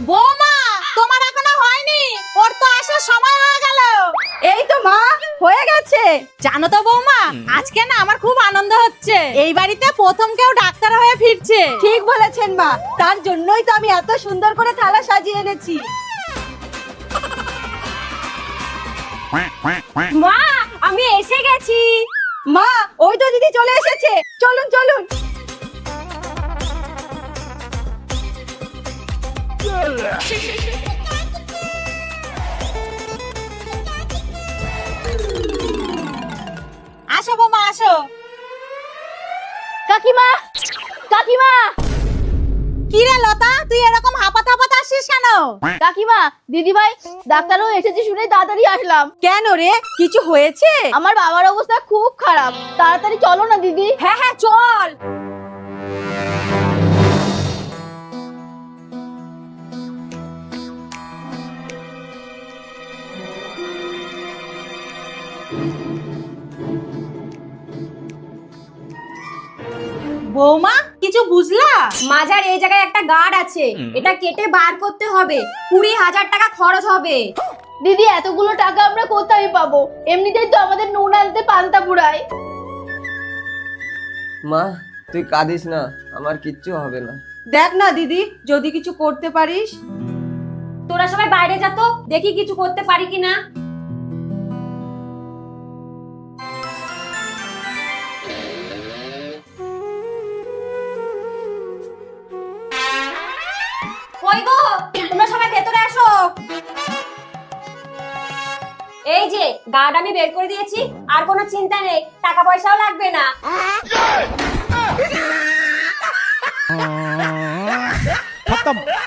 বৌমা, তোমার এখনো হয়নি? ওর তো আসার সময় হয়ে গেল। এই তো মা, হয়ে গেছে। জানো তো বৌমা, আজকে না আমার খুব আনন্দ হচ্ছে। এই বাড়িতে প্রথম কেউ ডাক্তার হয়ে ফিরছে। ঠিক বলেছেন মা, তার জন্যই তো আমি এত সুন্দর করে থালা সাজিয়ে এনেছি। মা, আমি এসে গেছি। মা, ওই তো দিদি চলে এসেছে, চলুন চলুন। আসো বৌমা, আসো। কাকিমা, কাকিমা, কি রে লতা, তুই এরকম হাঁপাতে হাঁপাতে আসছিস কেন? কাকিমা, দিদি ভাই ডাক্তারও এসেছে শুনে তাড়াতাড়ি আসলাম। কেন রে, কিছু হয়েছে? আমার বাবার অবস্থা খুব খারাপ, তাড়াতাড়ি চলো না দিদি। হ্যাঁ হ্যাঁ, চল। বৌমা, কিছু বুঝলা? মাজার এই জায়গায় একটা গার্ড আছে, এটা কেটে বার করতে হবে। 20,000 টাকা খরচ হবে। দিদি, এতগুলো টাকা আমরা কোথায় পাবো? এমনিতেই তো আমাদের নুন আনতে পান্তা পুরাই। মা, তুই কাঁদিস না, আমার কিচ্ছু হবে না। দেখ না দিদি, যদি কিছু করতে পারিস। তোরা সবাই বাইরে যা তো, দেখি কিছু করতে পারি কিনা। কই গো, তোমরা সবাই ভেতরে আসো। এই যে গার্ড আমি বের করে দিয়েছি, আর কোনো চিন্তা নেই, টাকা পয়সাও লাগবে না। खत्म।